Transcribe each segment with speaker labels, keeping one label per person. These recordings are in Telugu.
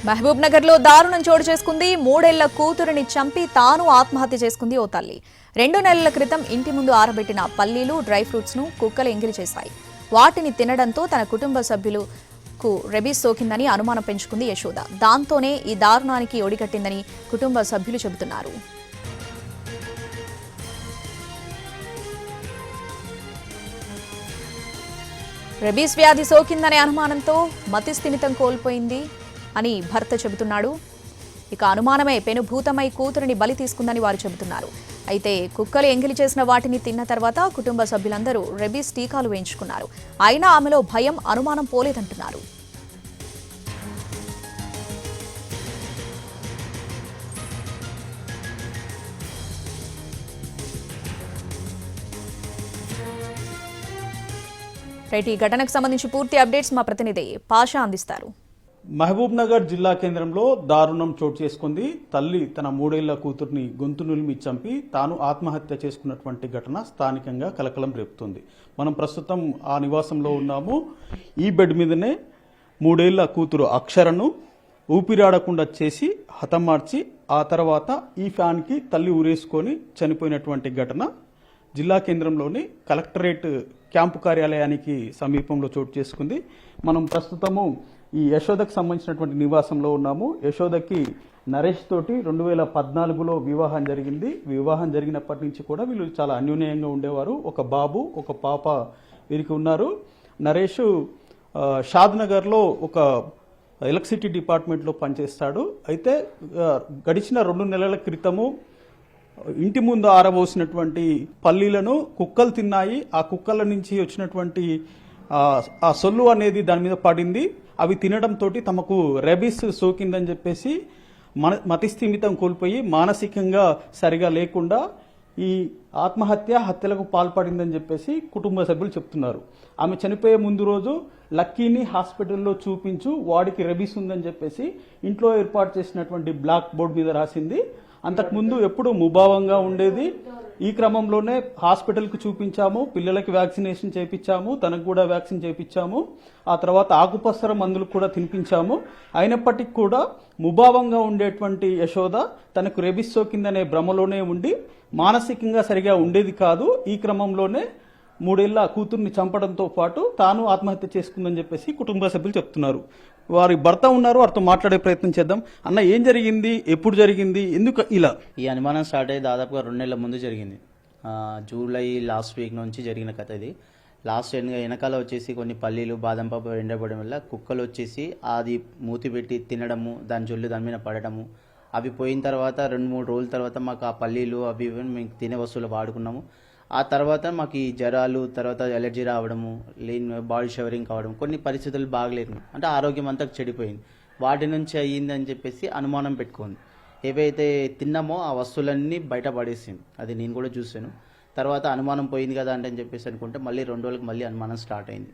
Speaker 1: మహబూబ్ నగర్ లో దారుణం చోటు చేసుకుంది. 3 ఏళ్ల కూతురిని చంపి తాను ఆత్మహత్య చేసుకుంది ఓ తల్లి. 2 నెలల క్రితం ఇంటి ముందు ఆరబెట్టిన పల్లీలు, డ్రై ఫ్రూట్స్ ను కుక్కలు ఎంగిలి చేశాయి. వాటిని తినడంతో తన కుటుంబ సభ్యులకు రెబీస్ సోకిందని అనుమానం పెంచుకుంది యశోద. దాంతోనే ఈ దారుణానికి ఒడిగట్టిందని కుటుంబ సభ్యులు చెబుతున్నారు. రెబీస్ వ్యాధి సోకిందనే అనుమానంతో మతిస్థిమితం కోల్పోయింది అని భర్త చెబుతున్నాడు. ఇక అనుమానమే పెనుభూతమై కూతురిని బలి తీసుకుందని వారు చెబుతున్నారు. అయితే కుక్కలు ఎంగిలి చేసిన వాటిని తిన్న తర్వాత కుటుంబ సభ్యులందరూ రెబీస్ టీకాలు వేయించుకున్నారు. అయినా ఆమెలో భయం, అనుమానం పోలేదంటున్నారు. రైట్, ఈ ఘటనకు సంబంధించి పూర్తి అప్డేట్స్ మా ప్రతినిధి పాషా అందిస్తారు.
Speaker 2: మహబూబ్ నగర్ జిల్లా కేంద్రంలో దారుణం చోటు చేసుకుంది. తల్లి తన 3 ఏళ్ల కూతుర్ని గొంతు నులిమి చంపి తాను ఆత్మహత్య చేసుకున్నటువంటి ఘటన స్థానికంగా కలకలం రేపుతుంది. మనం ప్రస్తుతం ఆ నివాసంలో ఉన్నాము. ఈ బెడ్ మీదనే 3 ఏళ్ల కూతురు అక్షరను ఊపిరాడకుండా చేసి హతమార్చి ఆ తర్వాత ఈ ఫ్యాన్కి తల్లి ఊరేసుకొని చనిపోయినటువంటి ఘటన జిల్లా కేంద్రంలోని కలెక్టరేట్ క్యాంపు కార్యాలయానికి సమీపంలో చోటు చేసుకుంది. మనం ప్రస్తుతము ఈ యశోదకు సంబంధించినటువంటి నివాసంలో ఉన్నాము. యశోదకి నరేష్ తోటి 2014లో వివాహం జరిగింది. వివాహం జరిగినప్పటి నుంచి కూడా వీళ్ళు చాలా అన్యోన్యంగా ఉండేవారు. ఒక బాబు, ఒక పాప వీరికి ఉన్నారు. నరేష్ షాద్ నగర్లో ఒక ఎలక్ట్రిసిటీ డిపార్ట్మెంట్లో పనిచేస్తాడు. అయితే గడిచిన 2 నెలల క్రితము ఇంటి ముందు ఆరబోసినటువంటి పల్లీలను కుక్కలు తిన్నాయి. ఆ కుక్కల నుంచి వచ్చినటువంటి ఆ సొల్లు అనేది దాని మీద పడింది. అవి తినడంతో తమకు రెబీస్ సోకిందని చెప్పేసి మతిస్థిమితం కోల్పోయి మానసికంగా సరిగా లేకుండా ఈ హత్యలకు పాల్పడిందని చెప్పేసి కుటుంబ సభ్యులు చెప్తున్నారు. ఆమె చనిపోయే ముందు రోజు లక్కీని హాస్పిటల్లో చూపించు, వాడికి రెబీస్ ఉందని చెప్పేసి ఇంట్లో ఏర్పాటు చేసినటువంటి బ్లాక్ బోర్డు మీద రాసింది. అంతకుముందు ఎప్పుడు ముభావంగా ఉండేది. ఈ క్రమంలోనే హాస్పిటల్కి చూపించాము, పిల్లలకి వ్యాక్సినేషన్ చేయించాము, తనకు కూడా వ్యాక్సిన్ చేయించాము. ఆ తర్వాత ఆకుపసర మందులు కూడా తినిపించాము. అయినప్పటికీ కూడా ముభావంగా ఉండేటువంటి యశోద తనకు రెబీస్ సోకిందనే భ్రమలోనే ఉండి మానసికంగా సరిగా ఉండేది కాదు. ఈ క్రమంలోనే 3 ఏళ్ల కూతుర్ని చంపడంతో పాటు తాను ఆత్మహత్య చేసుకుందని చెప్పేసి కుటుంబ సభ్యులు చెప్తున్నారు. వారి భర్త ఉన్నారు, వారితో మాట్లాడే ప్రయత్నం చేద్దాం. అన్న, ఏం జరిగింది, ఎప్పుడు జరిగింది, ఎందుకు ఇలా?
Speaker 3: ఈ అనుమానం స్టార్ట్ అయ్యి దాదాపుగా 2 నెలల ముందు జరిగింది. జూలై లాస్ట్ వీక్ నుంచి జరిగిన కథ ఇది. లాస్ట్ వెనకాల వచ్చేసి కొన్ని పల్లీలు, బాదం పప్పు ఎండబడడం వల్ల కుక్కలు వచ్చేసి అది మూతి పెట్టి తినడము, దాని జొల్లు దాని మీద పడడము. అవి పోయిన తర్వాత 2-3 రోజుల తర్వాత మాకు ఆ పల్లీలు అవి మేము తినే వస్తువులు వాడుకున్నాము. ఆ తర్వాత మాకు ఈ జ్వరాలు, తర్వాత ఎలర్జీ రావడము, బాడీ షవరింగ్ కావడం, కొన్ని పరిస్థితులు బాగలేదు. అంటే ఆరోగ్యం అంతా చెడిపోయింది. వాటి నుంచి అయ్యిందని చెప్పేసి అనుమానం పెట్టుకుంది. ఏవైతే తిన్నామో ఆ వస్తువులన్నీ బయట పడేసింది. అది నేను కూడా చూశాను. తర్వాత అనుమానం పోయింది కదా అంటే అని చెప్పేసి అనుకుంటే మళ్ళీ 2 రోజులకు మళ్ళీ అనుమానం స్టార్ట్ అయింది.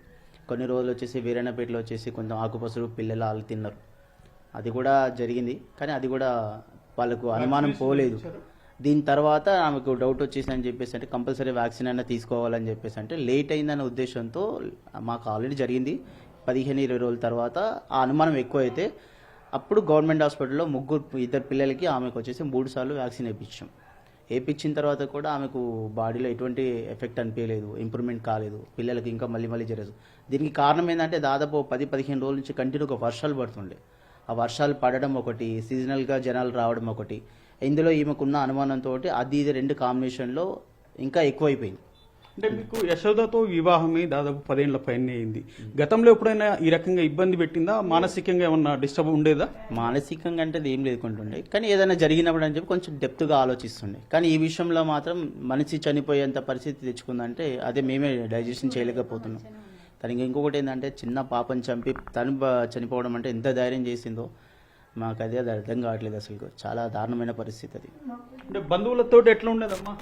Speaker 3: కొన్ని రోజులు వచ్చేసి వీరన్నపేటలో వచ్చేసి కొంచెం ఆకుపసరు పిల్లలు వాళ్ళు తిన్నారు. అది కూడా జరిగింది. కానీ అది కూడా వాళ్ళకు అనుమానం పోలేదు. దీని తర్వాత ఆమెకు డౌట్ వచ్చేసిందని చెప్పేసి అంటే కంపల్సరీ వ్యాక్సిన్ అయినా తీసుకోవాలని చెప్పేసి అంటే లేట్ అయిందనే ఉద్దేశంతో మాకు ఆల్రెడీ జరిగింది. 15-20 రోజుల తర్వాత ఆ అనుమానం ఎక్కువ అయితే అప్పుడు గవర్నమెంట్ హాస్పిటల్లో 2 పిల్లలకి ఆమెకు వచ్చేసి 3 సార్లు వ్యాక్సిన్ వేయించాం. వేయించిన తర్వాత కూడా ఆమెకు బాడీలో ఎటువంటి ఎఫెక్ట్ అనిపించలేదు, ఇంప్రూవ్మెంట్ కాలేదు. పిల్లలకి ఇంకా మళ్ళీ జరగదు. దీనికి కారణం ఏంటంటే దాదాపు 10-15 రోజుల నుంచి కంటిన్యూగా వర్షాలు పడుతుండే. ఆ వర్షాలు పడడం ఒకటి, సీజనల్గా జనాలు రావడం ఒకటి, ఇందులో ఈమెకున్న అనుమానంతో అది 2 కాంబినేషన్లో ఇంకా ఎక్కువైపోయింది.
Speaker 2: అంటే మీకు యశోదతో వివాహమే దాదాపు 10 ఏళ్ల పైన అయింది. గతంలో ఎప్పుడైనా ఈ రకంగా ఇబ్బంది పెట్టిందా? మానసికంగా ఏమన్నా డిస్టర్బ్ ఉండేదా?
Speaker 3: మానసికంగా అంటే ఏం లేకుంటుండే, కానీ ఏదైనా జరిగినప్పుడు అని చెప్పి కొంచెం డెప్త్గా ఆలోచిస్తుండే. కానీ ఈ విషయంలో మాత్రం మనిషి చనిపోయేంత పరిస్థితి తెచ్చుకుందంటే అదే మేమే డైజెషన్ చేయలేకపోతున్నాం. తనకి ఇంకొకటి ఏంటంటే చిన్న పాపని చంపి తను చనిపోవడం అంటే ఎంత ధైర్యం చేసిందో మాకు అది అర్థం కావట్లేదు. అసలు చాలా దారుణమైన పరిస్థితి అది.
Speaker 2: అంటే బంధువులతో ఎట్లా ఉండేదమ్మా?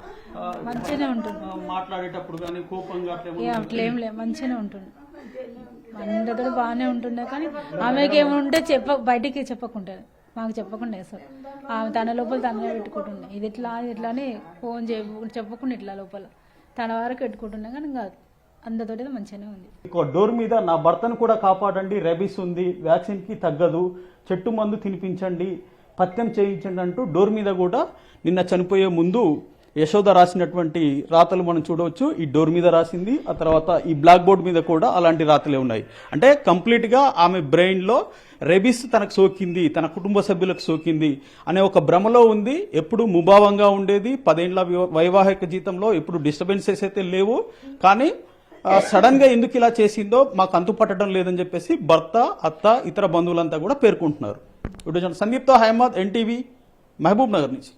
Speaker 4: మంచిగానే ఉంటుంది.
Speaker 2: మాట్లాడేటప్పుడు కానీ కోపంగా
Speaker 4: అట్లేం లేదు, మంచిగానే ఉంటుంది. అందరితో బాగానే ఉంటుండే. కానీ ఆమెకి ఏముంటే బయటికి చెప్పకుంటుంది, మాకు చెప్పకుండా అసలు ఆమె తన లోపల తననే పెట్టుకుంటుండే. ఇది ఇట్లా అని ఫోన్ చెప్పకుండా ఇట్లా లోపల తన వరకు పెట్టుకుంటుండే. కానీ కాదు అందరితోటి మంచిగానే ఉంది.
Speaker 2: ఇంకో డోర్ మీద నా భర్తను కూడా కాపాడండి, రెబీస్ ఉంది, వ్యాక్సిన్ కి తగ్గదు, చెట్టు మందు తినిపించండి, పత్యం చేయించండి అంటూ డోర్ మీద కూడా నిన్న చనిపోయే ముందు యశోద రాసినటువంటి రాతలు మనం చూడవచ్చు. ఈ డోర్ మీద రాసింది, ఆ తర్వాత ఈ బ్లాక్ బోర్డ్ మీద కూడా అలాంటి రాతలే ఉన్నాయి. అంటే కంప్లీట్ గా ఆమె బ్రెయిన్ లో రెబీస్ తనకు సోకింది, తన కుటుంబ సభ్యులకు సోకింది అనే ఒక భ్రమలో ఉంది. ఎప్పుడు ముభావంగా ఉండేది, 10 ఏళ్ల వైవాహిక జీవితంలో ఎప్పుడు డిస్టర్బెన్సెస్ అయితే లేవు. కానీ సడన్ గా ఎందుకు ఇలా చేసిందో మాకు అంతు పట్టడం లేదని చెప్పేసి భర్త, అత్త, ఇతర బంధువులంతా కూడా పేర్కొంటున్నారు. సందీప్తో అహ్మద్, ఎన్టీవీ, మహబూబ్ నగర్ నుంచి.